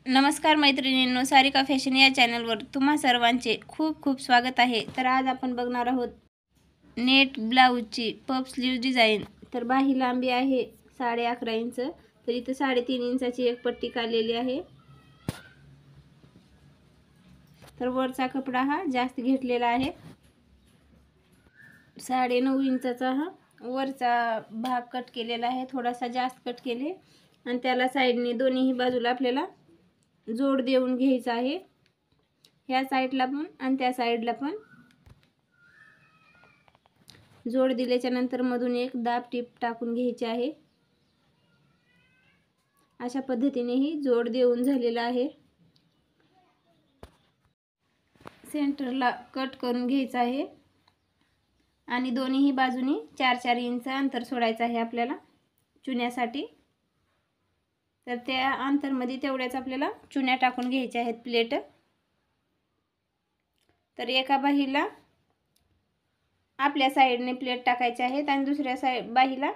नमस्कार मैत्रिणींनो, सारिका फॅशन या चॅनलवर तुम्हा सर्वांचे खूप खूप स्वागत आहे। तर आज आपण बघणार आहोत नेट ब्लाऊजची पफ स्लीव्ह डिझाइन। तर बाही लांबी आहे 11.5 इंच, तर इथे 3.5 इंचाची एक पट्टी काढलेली आहे। तर वरचा कपडा हा जास्त घेतलेला आहे, 9.5 इंचाचा हा वरचा भाग कट केलेला आहे, थोडासा जास्त कट केले आणि त्याला साइडने दोन्ही बाजूला आपल्याला जोड देऊन घ्यायचा आहे। ह्या साइडला पण आणि त्या साइडला पण जोड दिल्याच्या नंतर मधून एक दाब टीप टाकून घ्यायची आहे। अशा पद्धतीने ही जोड देऊन झालेला आहे। सेंटरला कट करून घ्यायचा आहे आणि दोन्ही बाजूनी 4-4 इंच अंतर सोडायचं आहे आपल्याला चुन्यासाठी। तर त्या अंतरमध्ये तेवढ्याच आपल्याला चुन्या टाकून घ्यायच्या आहेत प्लेट। तर एका बाहीला आपल्या साइडने प्लेट टाकायचे आहेत आणि दुसऱ्या बाहीला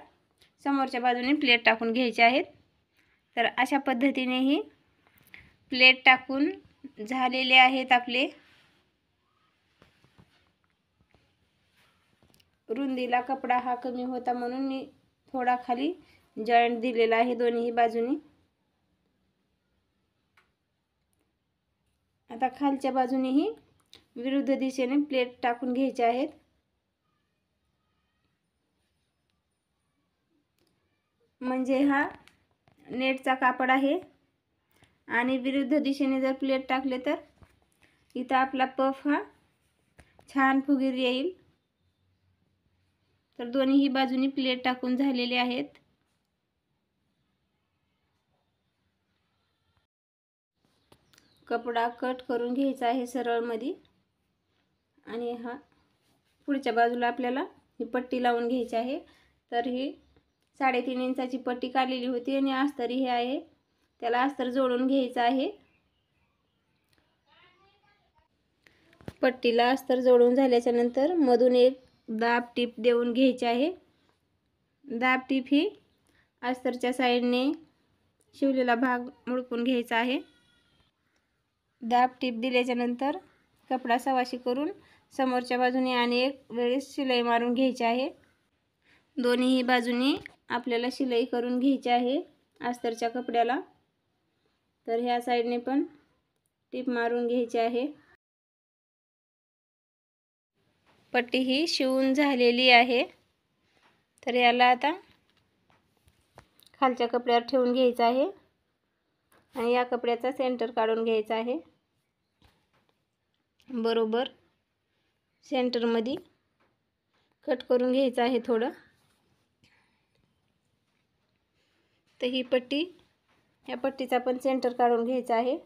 समोरच्या बाजूने प्लेट टाकून घ्यायचे आहेत। तर अशा पद्धतीने ही प्लेट टाकून झालेले आहेत आपले। रुंदीला कपडा हा कमी होता म्हणून मी थोडा खाली जॉइंट दिलेला आहे दोन्ही बाजूनी। आता खालच्या बाजूनेही विरुद्ध दिशेने प्लेट टाकून घ्यायचे आहेत। म्हणजे हा नेटचा कापड आहे आणि विरुद्ध दिशेने जर प्लेट टाकले तर इथं आपला पफ हा छान फुगीर येईल। तर दोन्ही बाजूनी प्लेट टाकून झालेले आहेत। कपडा कट करून घ्यायचा आहे सरळ मध्ये आणि हा पुढच्या बाजूला आपल्याला ही पट्टी लावून घ्यायची आहे। तर ही 3.5 इंचाची पट्टी काढलेली होती आणि अस्तर हे आहे, त्याला अस्तर जोडून घ्यायचं आहे। पट्टीला अस्तर जोडून झाल्याच्या नंतर मधून एक दाब टीप देऊन घ्यायची आहे। दाब टीप ही अस्तरच्या साइडने शिवलेला भाग मुडकून घ्यायचा आहे। दाब टीप दिल्याच्या नंतर कपडा सवाशी करून समोरच्या बाजूने आणि एक वेळेस शिलाई मारून घ्यायची आहे। दोन्ही बाजूनी आपल्याला शिलाई करून घ्यायची आहे अस्तरच्या कपड्याला। तर ह्या साइडने पण टीप मारून घ्यायची आहे। पट्टी ही शिवून झालेली आहे। तर याला आता खालच्या कपड्यावर ठेवून घ्यायचं आहे आणि या कपड्याचा सेंटर काढून घ्यायचा आहे। बरोबर सेंटर मध्ये कट करून घ्यायचं आहे थोडं। तर ही पट्टी, या पट्टीचा पण सेंटर काढून घ्यायचा आहे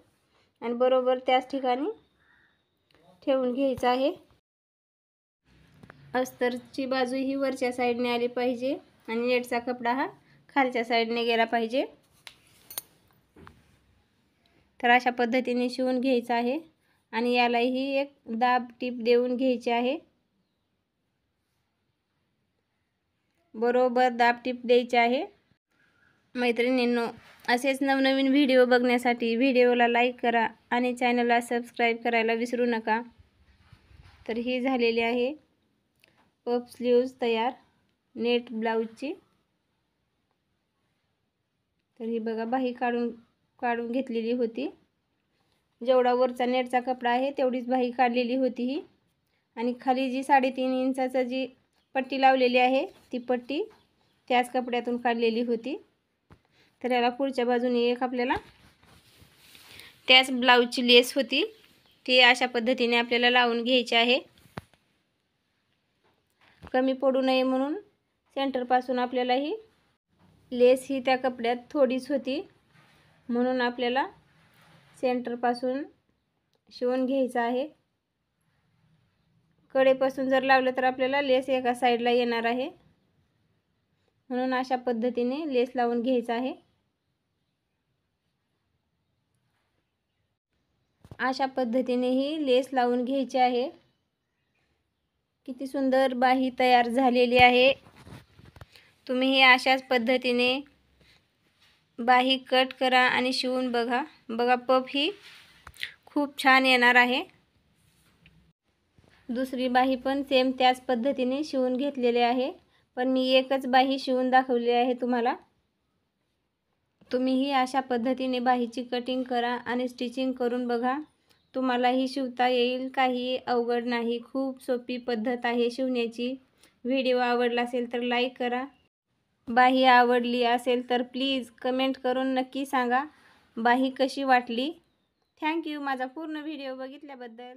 आणि बरोबर त्याच ठिकाणी ठेवून घ्यायचं आहे। अस्तरची बाजू ही वरच्या साइडने आली पाहिजे आणि नेटचा कपडा हा खालच्या साइडने गेला पाहिजे। तर अशा पद्धतीने शिवून घ्यायचं आहे आणि यालाही एक दाब टीप देऊन घ्यायची आहे। बरोबर दाब टीप द्यायची आहे। मैत्रिणींनो, असेच नवनवीन व्हिडिओ बघण्यासाठी व्हिडिओला लाईक करा आणि चॅनलला सबस्क्राईब करायला विसरू नका। तर ही झालेली आहे पफ स्लीव्ज तयार नेट ब्लाऊजची। तर ही बघा बाही काढून घेतलेली होती, जेवढा वरचा नेटचा कपडा आहे तेवढीच बाही काढलेली होती ही। आणि खाली जी 3.5 इंचाचा जी पट्टी लावलेली आहे ती पट्टी त्याच कपड्यातून काढलेली होती। तर याला पुढच्या बाजूने एक आपल्याला त्याच ब्लाऊजची लेस होती ती अशा पद्धतीने आपल्याला लावून घ्यायची आहे। कमी पडू नये म्हणून सेंटर पासून आपल्याला ही लेस ही त्या कपड्यात थोडीच होती म्हणून आपल्याला सेंटर पासून शिवून घ्यायचं आहे। कडेपासून जर लावलं तर आपल्याला लेस एका साइडला येणार आहे, म्हणून अशा पद्धतीने लेस लावून घ्यायचं आहे। अशा पद्धतीने ही लेस लावून घ्यायची आहे। किती सुंदर बाही तयार झालेली आहे। तुम्ही ही अशाच पद्धतीने बाही कट करा आणि शिवून बघा. बघा पफ ही खूप छान येणार आहे. दुसरी बाही पण सेम त्याच पद्धतीने शिवून घेतलेली आहे, पण मी एकच बाही शिवून दाखवली आहे तुम्हाला. तुम्हीही अशा पद्धतीने बाहीची कटिंग करा आणि स्टिचिंग करून बघा. तुम्हालाही शिवता येईल, काही अवघड नाही. खूप सोपी पद्धत आहे शिवण्याची. व्हिडिओ आवडला असेल तर लाईक करा. बाही आवडली असेल तर प्लीज कमेंट करून नक्की सांगा बाही कशी वाटली. थँक्यू माझा पूर्ण व्हिडिओ बघितल्याबद्दल.